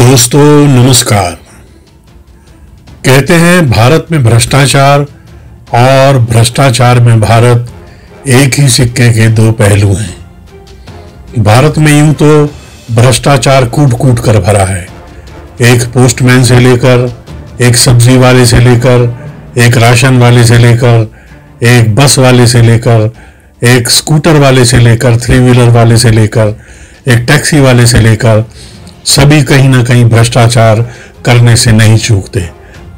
दोस्तों नमस्कार। कहते हैं भारत में भ्रष्टाचार और भ्रष्टाचार में भारत एक ही सिक्के के दो पहलू हैं। भारत में यूं तो भ्रष्टाचार कूट कूट कर भरा है। एक पोस्टमैन से लेकर, एक सब्जी वाले से लेकर, एक राशन वाले से लेकर, एक बस वाले से लेकर, एक स्कूटर वाले से लेकर, 3 व्हीलर वाले से लेकर, एक टैक्सी वाले से लेकर, सभी कहीं ना कहीं भ्रष्टाचार करने से नहीं चूकते।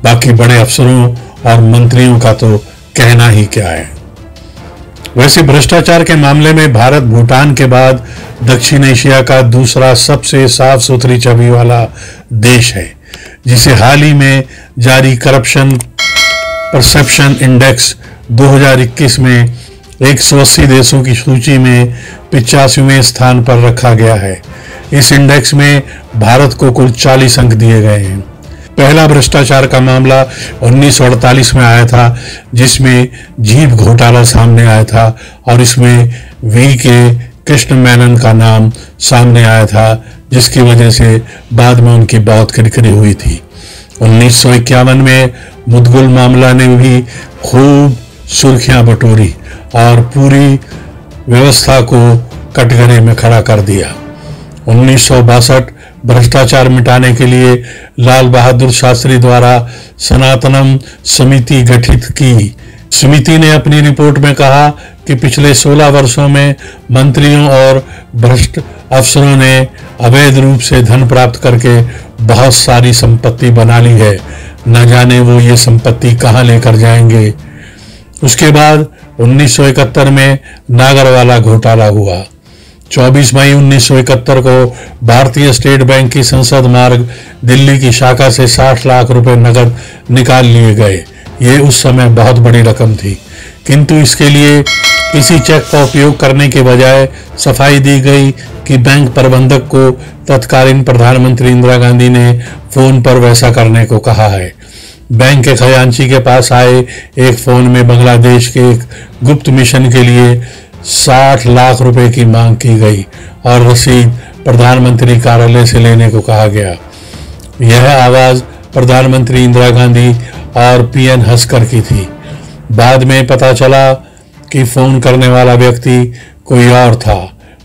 बाकी बड़े अफसरों और मंत्रियों का तो कहना ही क्या है। वैसे भ्रष्टाचार के मामले में भारत भूटान के बाद दक्षिण एशिया का दूसरा सबसे साफ सुथरी छवि वाला देश है, जिसे हाल ही में जारी करप्शन परसेप्शन इंडेक्स 2021 में 180 देशों की सूची में 85वें स्थान पर रखा गया है। इस इंडेक्स में भारत को कुल 40 अंक दिए गए हैं। पहला भ्रष्टाचार का मामला 1948 में आया था, जिसमें जीप घोटाला सामने आया था और इसमें V.K. कृष्ण मेनन का नाम सामने आया था, जिसकी वजह से बाद में उनकी बहुत किरकिरी हुई थी। 1951 में मुदगुल मामला ने भी खूब सुर्खियां बटोरी और पूरी व्यवस्था को कटघरे में खड़ा कर दिया। 1962 भ्रष्टाचार मिटाने के लिए लाल बहादुर शास्त्री द्वारा सनातनम समिति गठित की। समिति ने अपनी रिपोर्ट में कहा कि पिछले 16 वर्षों में मंत्रियों और भ्रष्ट अफसरों ने अवैध रूप से धन प्राप्त करके बहुत सारी संपत्ति बना ली है। न जाने वो ये संपत्ति कहाँ लेकर जाएंगे। उसके बाद 1971 में नागरवाला घोटाला हुआ। 24 मई 1971 को भारतीय स्टेट बैंक की संसद मार्ग दिल्ली की शाखा से 60 लाख रुपए नकद निकाल लिए गए। ये उस समय बहुत बड़ी रकम थी, किंतु इसके लिए किसी चेक का उपयोग करने के बजाय सफाई दी गई कि बैंक प्रबंधक को तत्कालीन प्रधानमंत्री इंदिरा गांधी ने फोन पर वैसा करने को कहा है। बैंक के खजांची के पास आए एक फोन में बांग्लादेश के एक गुप्त मिशन के लिए 60 लाख रुपए की मांग की गई और रसीद प्रधानमंत्री कार्यालय से लेने को कहा गया। यह आवाज प्रधानमंत्री इंदिरा गांधी और पीएन हस्कर की थी। बाद में पता चला कि फोन करने वाला व्यक्ति कोई और था।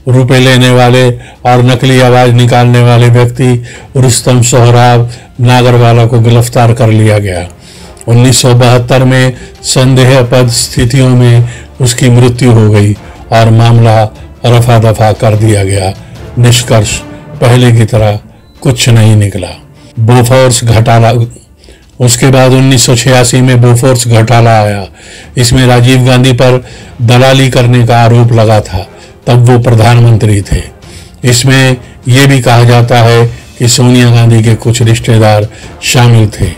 रुपए लेने वाले और नकली आवाज निकालने वाले व्यक्ति रुस्तम सोहराब नागरवाला को गिरफ्तार कर लिया गया। 1972 में संदेहास्पद स्थितियों में उसकी मृत्यु हो गई और मामला रफा दफा कर दिया गया। निष्कर्ष पहले की तरह कुछ नहीं निकला। बोफोर्स घोटाला। उसके बाद 1986 में बोफोर्स घोटाला आया। इसमें राजीव गांधी पर दलाली करने का आरोप लगा था, तब वो प्रधानमंत्री थे। इसमें यह भी कहा जाता है कि सोनिया गांधी के कुछ रिश्तेदार शामिल थे।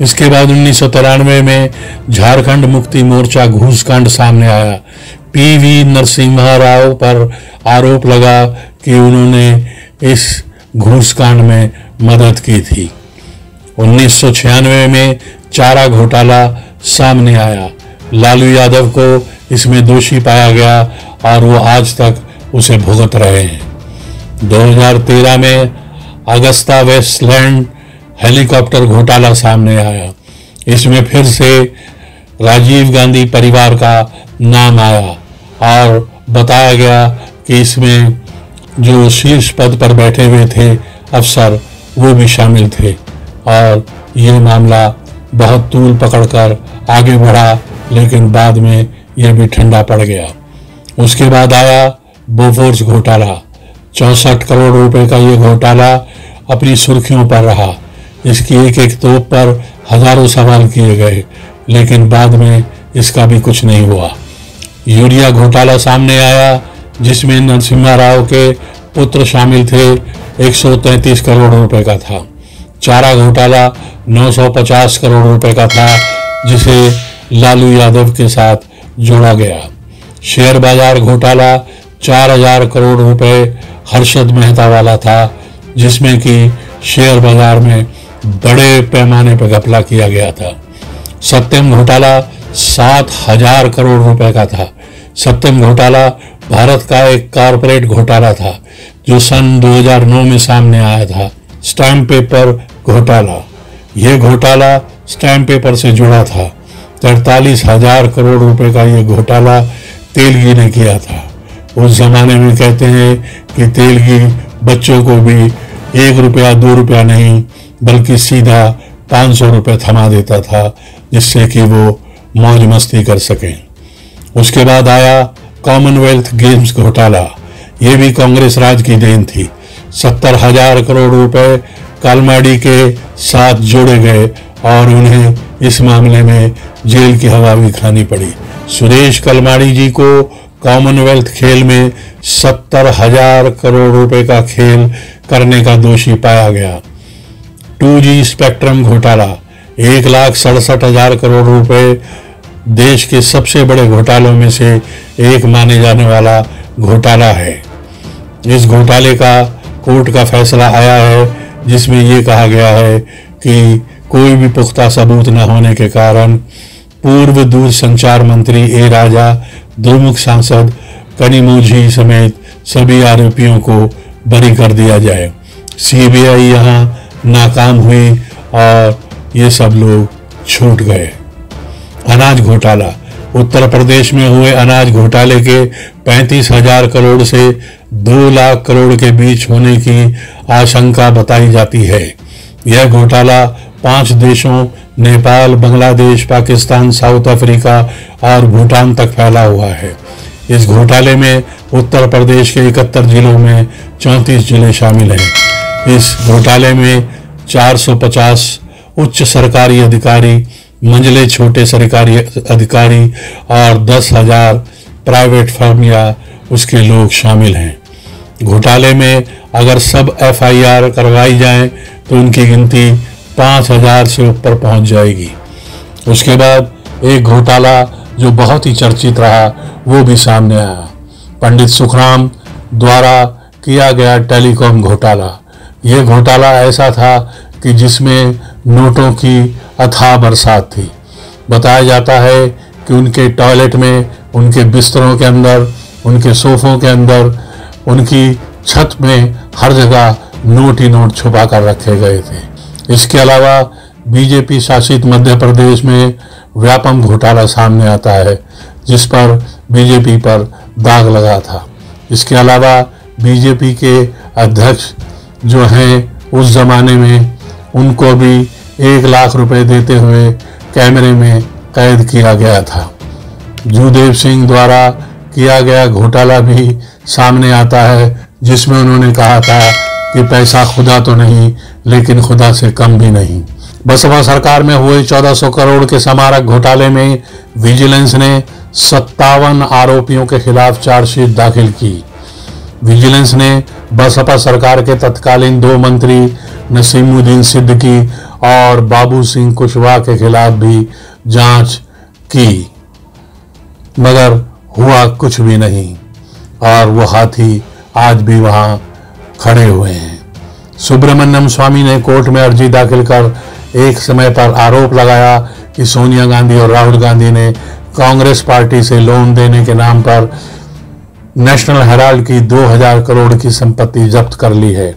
इसके बाद 1993 में झारखंड मुक्ति मोर्चा घूसकांड सामने आया। पीवी नरसिम्हा राव पर आरोप लगा कि उन्होंने इस घूसकांड में मदद की थी। 1996 में चारा घोटाला सामने आया। लालू यादव को इसमें दोषी पाया गया और वो आज तक उसे भुगत रहे हैं। 2013 में अगस्ता वेस्टलैंड हेलीकॉप्टर घोटाला सामने आया। इसमें फिर से राजीव गांधी परिवार का नाम आया और बताया गया कि इसमें जो शीर्ष पद पर बैठे हुए थे अफसर वो भी शामिल थे और ये मामला बहुत तूल पकड़कर आगे बढ़ा, लेकिन बाद में यह भी ठंडा पड़ गया। उसके बाद आया बोफोर्स घोटाला। 64 करोड़ रुपए का ये घोटाला अपनी सुर्खियों पर रहा। इसकी एक एक तोप पर हजारों सवाल किए गए, लेकिन बाद में इसका भी कुछ नहीं हुआ। यूरिया घोटाला सामने आया, जिसमें नरसिम्हा राव के पुत्र शामिल थे। 133 करोड़ रुपए का था। चारा घोटाला 950 करोड़ रुपए का था, जिसे लालू यादव के साथ जोड़ा गया। शेयर बाजार घोटाला 4000 करोड़ रुपए हर्षद मेहता वाला था, जिसमें कि शेयर बाजार में बड़े पैमाने पर घपला किया गया था। सत्यम घोटाला 7000 करोड़ रुपए का था। सत्यम घोटाला भारत का एक कॉरपोरेट घोटाला था जो सन 2009 में सामने आया था। स्टैम्प पेपर घोटाला। यह घोटाला स्टैम्प पेपर से जुड़ा था। 43,000 करोड़ रुपए का यह घोटाला तेलगी ने किया था। उस जमाने में कहते हैं कि तेलगी बच्चों को भी 1 रुपया 2 रुपया नहीं बल्कि सीधा 500 रुपये थमा देता था, जिससे कि वो मौज मस्ती कर सकें। उसके बाद आया कॉमनवेल्थ गेम्स घोटाला। ये भी कांग्रेस राज की देन थी। 70,000 करोड़ रुपए कालमाड़ी के साथ जोड़े गए और उन्हें इस मामले में जेल की हवा भी खानी पड़ी। सुरेश कलमाड़ी जी को कॉमनवेल्थ खेल में 70,000 करोड़ रुपए का खेल करने का दोषी पाया गया। 2G स्पेक्ट्रम घोटाला 1,67,000 करोड़ रुपए देश के सबसे बड़े घोटालों में से एक माने जाने वाला घोटाला है। इस घोटाले का कोर्ट का फैसला आया है, जिसमें यह कहा गया है कि कोई भी पुख्ता सबूत न होने के कारण पूर्व दूरसंचार मंत्री ए राजा, द्विमुख सांसद कनिमोझी समेत सभी आरोपियों को बरी कर दिया जाए। सीबीआई यहाँ नाकाम हुई और ये सब लोग छूट गए। अनाज घोटाला। उत्तर प्रदेश में हुए अनाज घोटाले के 35,000 करोड़ से 2 लाख करोड़ के बीच होने की आशंका बताई जाती है। यह घोटाला 5 देशों नेपाल, बांग्लादेश, पाकिस्तान, साउथ अफ्रीका और भूटान तक फैला हुआ है। इस घोटाले में उत्तर प्रदेश के 71 जिलों में 34 जिले शामिल हैं। इस घोटाले में 450 उच्च सरकारी अधिकारी, मंझले छोटे सरकारी अधिकारी और 10,000 प्राइवेट फर्म या उसके लोग शामिल हैं। घोटाले में अगर सब FIR करवाई जाए तो उनकी गिनती 5,000 से ऊपर पहुंच जाएगी। उसके बाद एक घोटाला जो बहुत ही चर्चित रहा वो भी सामने आया। पंडित सुखराम द्वारा किया गया टेलीकॉम घोटाला। ये घोटाला ऐसा था कि जिसमें नोटों की अथाह बरसात थी। बताया जाता है कि उनके टॉयलेट में, उनके बिस्तरों के अंदर, उनके सोफों के अंदर, उनकी छत में हर जगह नोट ही नोट छुपा कर रखे गए थे। इसके अलावा बीजेपी शासित मध्य प्रदेश में व्यापम घोटाला सामने आता है, जिस पर बीजेपी पर दाग लगा था। इसके अलावा बीजेपी के अध्यक्ष जो हैं उस जमाने में, उनको भी 1 लाख रुपए देते हुए कैमरे में कैद किया गया था। जूदेव सिंह द्वारा किया गया घोटाला भी सामने आता है, जिसमें उन्होंने कहा था कि पैसा खुदा तो नहीं लेकिन खुदा से कम भी नहीं। बसपा सरकार में हुए 1400 करोड़ के स्मारक घोटाले में विजिलेंस ने 57 आरोपियों के खिलाफ चार्जशीट दाखिल की। विजिलेंस ने बसपा सरकार के तत्कालीन 2 मंत्री नसीमुद्दीन सिद्दीकी और बाबू सिंह कुशवाहा के खिलाफ भी जांच की, मगर हुआ कुछ भी नहीं और वो हाथी आज भी वहां खड़े हुए हैं। सुब्रमण्यम स्वामी ने कोर्ट में अर्जी दाखिल कर एक समय पर आरोप लगाया कि सोनिया गांधी और राहुल गांधी ने कांग्रेस पार्टी से लोन देने के नाम पर नेशनल हेराल्ड की 2,000 करोड़ की संपत्ति जब्त कर ली है।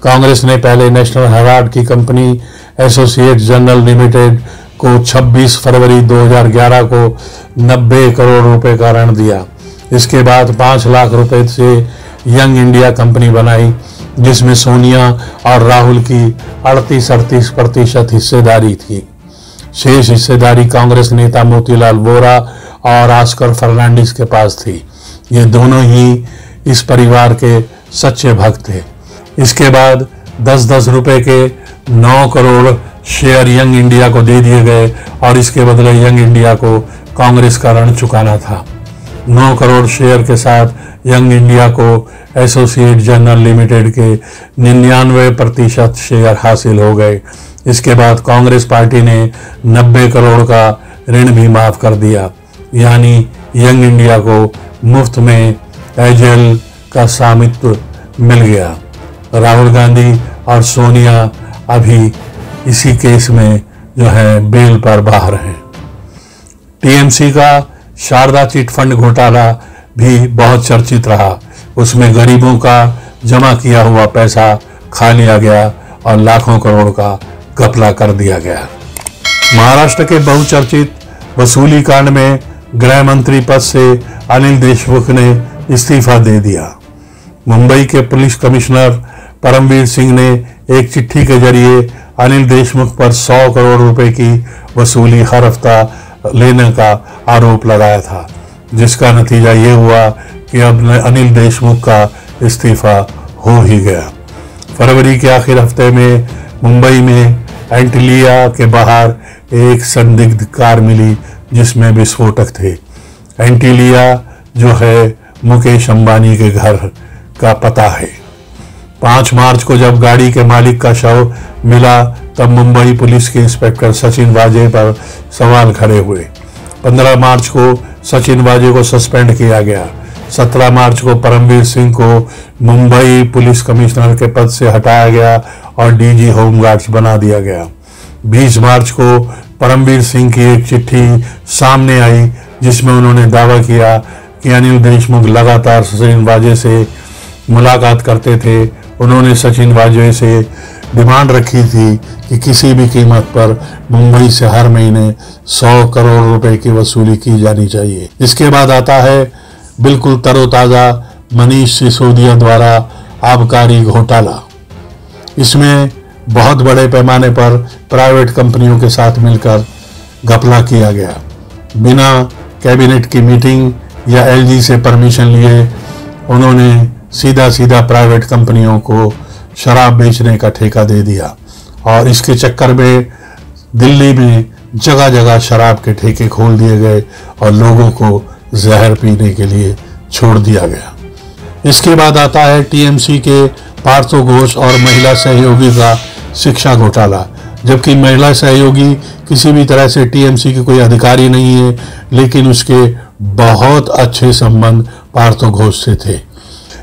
कांग्रेस ने पहले नेशनल हेराल्ड की कंपनी एसोसिएट जनरल लिमिटेड को 26 फरवरी 2011 को 90 करोड़ रुपए का ऋण दिया। इसके बाद 5 लाख रुपए से यंग इंडिया कंपनी बनाई, जिसमें सोनिया और राहुल की 38-38% हिस्सेदारी थी। शेष हिस्सेदारी कांग्रेस नेता मोतीलाल वोरा और ऑस्कर फर्नांडिस के पास थी। ये दोनों ही इस परिवार के सच्चे भक्त थे। इसके बाद 10-10 रुपए के 9 करोड़ शेयर यंग इंडिया को दे दिए गए और इसके बदले यंग इंडिया को कांग्रेस का ऋण चुकाना था। 9 करोड़ शेयर के साथ यंग इंडिया को एसोसिएट जनरल लिमिटेड के 99% शेयर हासिल हो गए। इसके बाद कांग्रेस पार्टी ने 90 करोड़ का ऋण भी माफ कर दिया, यानी यंग इंडिया को मुफ्त में एजेल का स्वामित्व मिल गया। राहुल गांधी और सोनिया अभी इसी केस में जो है बेल पर बाहर हैं। टीएमसी का शारदा चिट फंड घोटाला भी बहुत चर्चित रहा। उसमें गरीबों का जमा किया हुआ पैसा खा लिया गया और लाखों करोड़ का घपला कर दिया गया। महाराष्ट्र के बहुचर्चित वसूली कांड में गृह मंत्री पद से अनिल देशमुख ने इस्तीफा दे दिया। मुंबई के पुलिस कमिश्नर परमवीर सिंह ने एक चिट्ठी के जरिए अनिल देशमुख पर 100 करोड़ रुपए की वसूली हर हफ्ता लेने का आरोप लगाया था, जिसका नतीजा ये हुआ कि अब अनिल देशमुख का इस्तीफा हो ही गया। फरवरी के आखिर हफ्ते में मुंबई में एंटिलिया के बाहर एक संदिग्ध कार मिली जिसमें विस्फोटक थे। एंटिलिया जो है मुकेश अंबानी के घर का पता है। 5 मार्च को जब गाड़ी के मालिक का शव मिला तब मुंबई पुलिस के इंस्पेक्टर सचिन वाजे पर सवाल खड़े हुए। 15 मार्च को सचिन वाजे को सस्पेंड किया गया। 17 मार्च को परमवीर सिंह को मुंबई पुलिस कमिश्नर के पद से हटाया गया और डीजी होमगार्ड्स बना दिया गया। 20 मार्च को परमवीर सिंह की एक चिट्ठी सामने आई जिसमें उन्होंने दावा किया कि अनिल देशमुख लगातार सचिन वाजे से मुलाकात करते थे। उन्होंने सचिन वाजे से डिमांड रखी थी कि किसी भी कीमत पर मुंबई से हर महीने 100 करोड़ रुपए की वसूली की जानी चाहिए। इसके बाद आता है बिल्कुल तरोताज़ा मनीष सिसोदिया द्वारा आबकारी घोटाला। इसमें बहुत बड़े पैमाने पर प्राइवेट कंपनियों के साथ मिलकर घपला किया गया। बिना कैबिनेट की मीटिंग या एलजी से परमिशन लिए उन्होंने सीधा प्राइवेट कंपनियों को शराब बेचने का ठेका दे दिया और इसके चक्कर में दिल्ली में जगह जगह शराब के ठेके खोल दिए गए और लोगों को जहर पीने के लिए छोड़ दिया गया। इसके बाद आता है टीएमसी के पार्थो घोष और महिला सहयोगी का शिक्षा घोटाला। जबकि महिला सहयोगी किसी भी तरह से टीएमसी की कोई अधिकारी नहीं है, लेकिन उसके बहुत अच्छे संबंध पार्थो घोष से थे।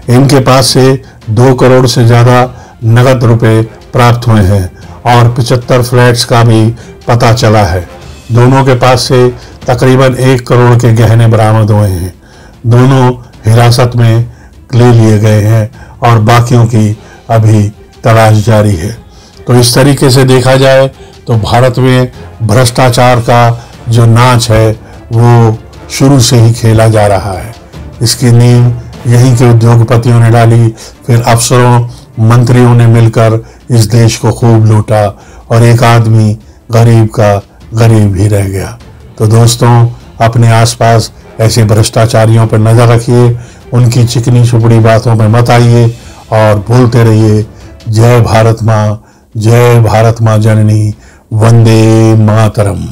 इनके पास से 2 करोड़ से ज़्यादा नगद रुपए प्राप्त हुए हैं और 75 फ्लैट्स का भी पता चला है। दोनों के पास से तकरीबन 1 करोड़ के गहने बरामद हुए हैं। दोनों हिरासत में ले लिए गए हैं और बाकियों की अभी तलाश जारी है। तो इस तरीके से देखा जाए तो भारत में भ्रष्टाचार का जो नाच है वो शुरू से ही खेला जा रहा है। इसकी नींव यहीं के उद्योगपतियों ने डाली, फिर अफसरों मंत्रियों ने मिलकर इस देश को खूब लूटा और एक आदमी गरीब का गरीब ही रह गया। तो दोस्तों, अपने आसपास ऐसे भ्रष्टाचारियों पर नजर रखिए, उनकी चिकनी चुपड़ी बातों में मत आइए और बोलते रहिए जय भारत माँ जननी, वंदे मातरम।